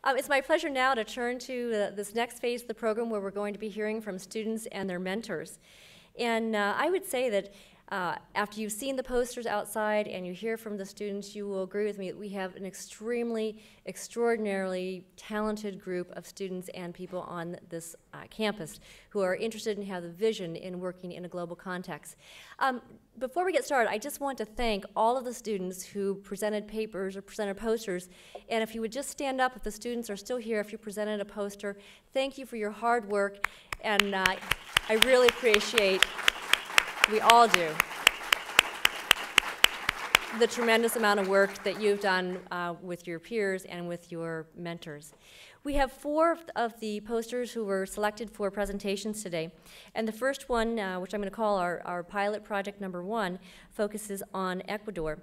It's my pleasure now to turn to this next phase of the program where we're going to be hearing from students and their mentors. And I would say that after you've seen the posters outside and you hear from the students, you will agree with me that we have an extraordinarily talented group of students and people on this campus who are interested and have the vision in working in a global context. Before we get started, I just want to thank all of the students who presented papers or presented posters. And if you would just stand up if the students are still here, if you presented a poster, thank you for your hard work. And I really appreciate, we all do, the tremendous amount of work that you've done with your peers and with your mentors. We have 4 of the posters who were selected for presentations today. And the first one, which I'm going to call our pilot project number 1, focuses on Ecuador.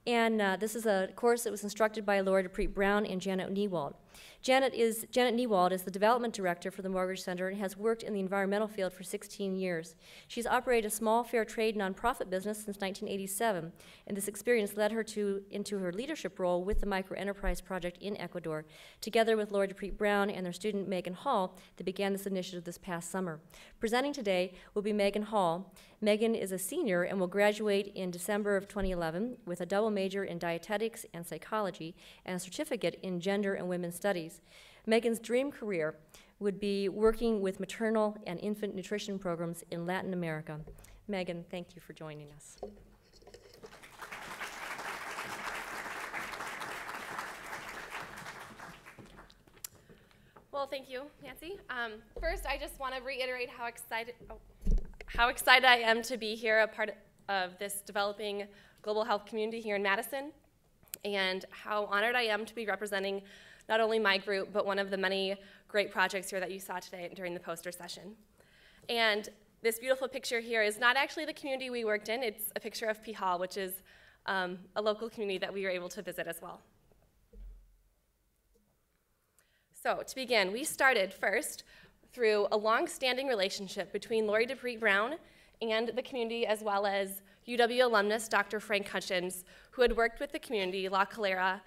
And this is a course that was instructed by Laura DePreet Brown and Janet Niewald. Janet Niewald is the development director for the Morgridge Center and has worked in the environmental field for 16 years. She's operated a small fair trade nonprofit business since 1987, and this experience led her into her leadership role with the Microenterprise Project in Ecuador. Together with Laura DePreet Brown and their student Megan Hall, they began this initiative this past summer. Presenting today will be Megan Hall. Megan is a senior and will graduate in December of 2011 with a double major in dietetics and psychology and a certificate in gender and women's studies. Megan's dream career would be working with maternal and infant nutrition programs in Latin America. Megan, thank you for joining us. Well, thank you, Nancy. First, I just want to reiterate how excited I am to be here, a part of this developing global health community here in Madison, and how honored I am to be representing not only my group, but one of the many great projects here that you saw today during the poster session. And this beautiful picture here is not actually the community we worked in. It's a picture of Pijal, which is a local community that we were able to visit as well. So to begin, we started first through a long-standing relationship between Lori DePreet Brown and the community, as well as UW alumnus Dr. Frank Hutchins, who had worked with the community, La Calera,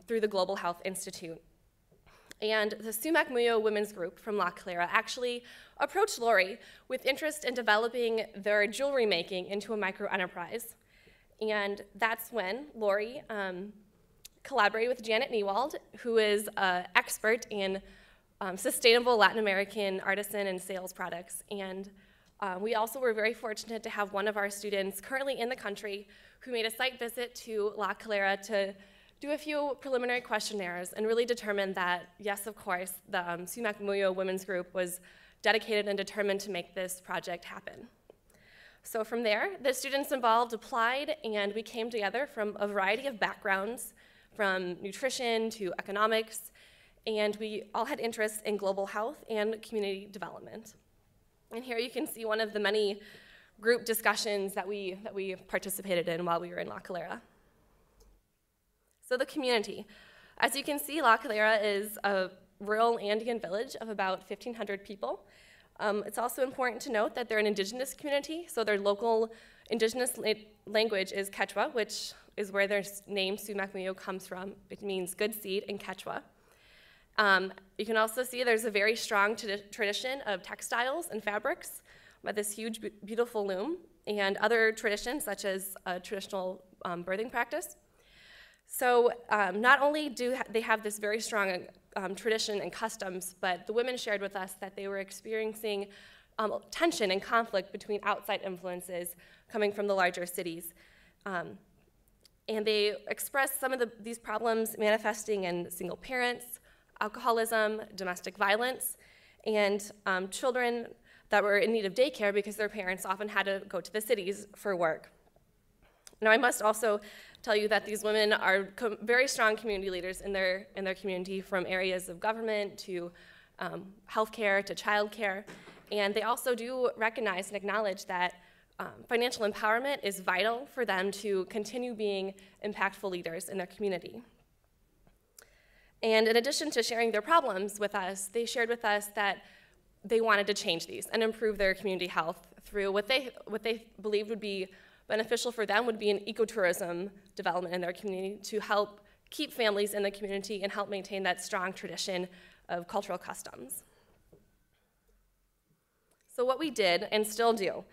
through the Global Health Institute. And the Sumac Muyo Women's Group from La Calera actually approached Lori with interest in developing their jewelry making into a micro-enterprise. And that's when Lori collaborated with Janet Niewald, who is an expert in sustainable Latin American artisan and sales products. And we also were very fortunate to have one of our students currently in the country who made a site visit to La Calera to do a few preliminary questionnaires and really determine that, yes, of course, the Sumac Muyo Women's Group was dedicated and determined to make this project happen. So from there, the students involved applied, and we came together from a variety of backgrounds, from nutrition to economics, and we all had interests in global health and community development. And here you can see one of the many group discussions that we participated in while we were in La Calera. So the community. As you can see, La Calera is a rural Andean village of about 1,500 people. It's also important to note that they're an indigenous community, so their local indigenous language is Quechua, which is where their name Sumac Muyo comes from. It means good seed in Quechua. You can also see there's a very strong tradition of textiles and fabrics, with this huge, beautiful loom, and other traditions such as a traditional birthing practice. So not only do they have this very strong tradition and customs, but the women shared with us that they were experiencing tension and conflict between outside influences coming from the larger cities. And they expressed some of these problems manifesting in single parents, alcoholism, domestic violence, and children that were in need of daycare because their parents often had to go to the cities for work. Now, I must also tell you that these women are very strong community leaders in their community, from areas of government to healthcare to childcare, and they also do recognize and acknowledge that financial empowerment is vital for them to continue being impactful leaders in their community. And in addition to sharing their problems with us, they shared with us that they wanted to change these and improve their community health through what they believed would be beneficial for them would be an ecotourism development in their community to help keep families in the community and help maintain that strong tradition of cultural customs. So what we did, and still do,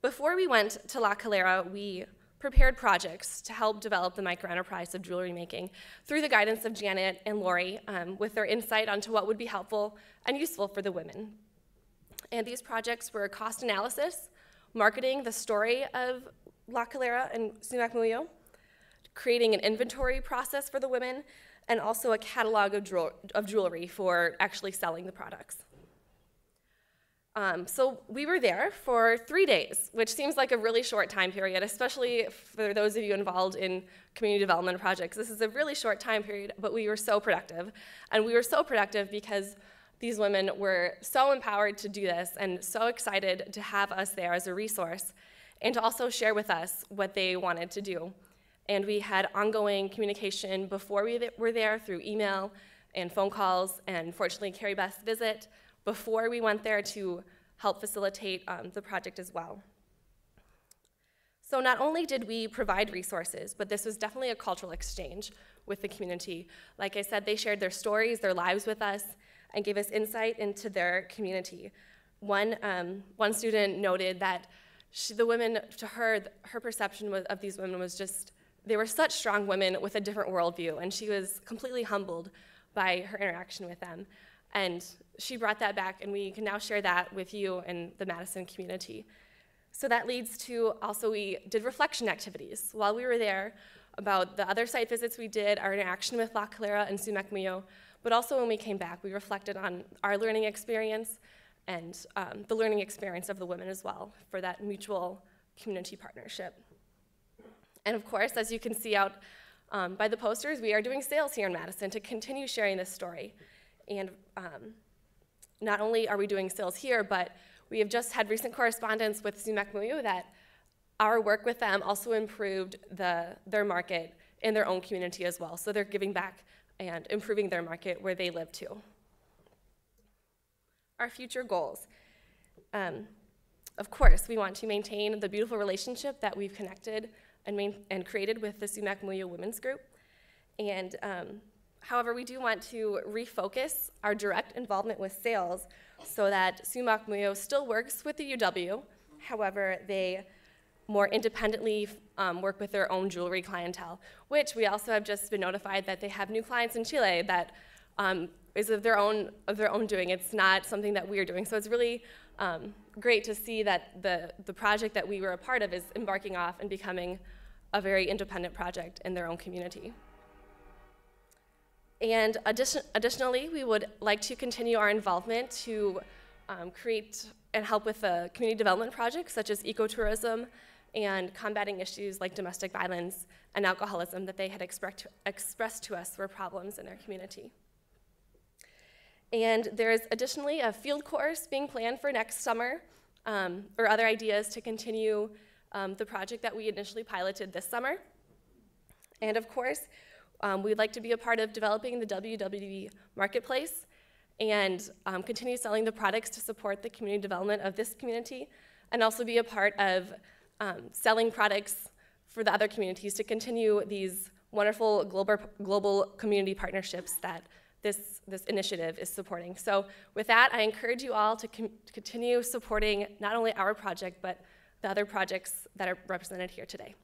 before we went to La Calera, we prepared projects to help develop the microenterprise of jewelry making through the guidance of Janet and Lori with their insight onto what would be helpful and useful for the women. And these projects were cost analysis, marketing the story of La Calera and Sumac Muyo, creating an inventory process for the women, and also a catalog of jewelry for actually selling the products. So we were there for 3 days, which seems like a really short time period, especially for those of you involved in community development projects. This is a really short time period, but we were so productive. And we were so productive because these women were so empowered to do this and so excited to have us there as a resource and to also share with us what they wanted to do. And we had ongoing communication before we were there through email and phone calls, and fortunately Carrie Beth's visit before we went there to help facilitate the project as well. So not only did we provide resources, but this was definitely a cultural exchange with the community. Like I said, they shared their stories, their lives with us, and gave us insight into their community. One student noted that the women, to her perception of these women was just, they were such strong women with a different worldview, and she was completely humbled by her interaction with them. And she brought that back, and we can now share that with you and the Madison community. So that leads to also, we did reflection activities while we were there about the other site visits we did, our interaction with La Calera and Sumac Muyo, but also when we came back, we reflected on our learning experience and the learning experience of the women as well for that mutual community partnership. And of course, as you can see out by the posters, we are doing sales here in Madison to continue sharing this story. And not only are we doing sales here, but we have just had recent correspondence with Sumac Muyo that our work with them also improved their market in their own community as well. So they're giving back and improving their market where they live too. Our future goals. Of course, we want to maintain the beautiful relationship that we've connected and created with the Sumac Muyo Women's Group. And however, we do want to refocus our direct involvement with sales so that Sumac Muyo still works with the UW. However, they more independently work with their own jewelry clientele, which we also have just been notified that they have new clients in Chile that is of their own doing. It's not something that we are doing. So it's really great to see that the project that we were a part of is embarking off and becoming a very independent project in their own community. And additionally, we would like to continue our involvement to create and help with community development projects such as ecotourism and combating issues like domestic violence and alcoholism that they had expressed to us were problems in their community. And there's additionally a field course being planned for next summer, or other ideas to continue the project that we initially piloted this summer. And of course, we'd like to be a part of developing the WWD marketplace and continue selling the products to support the community development of this community, and also be a part of selling products for the other communities to continue these wonderful global community partnerships that this initiative is supporting. So with that, I encourage you all to continue supporting not only our project, but the other projects that are represented here today.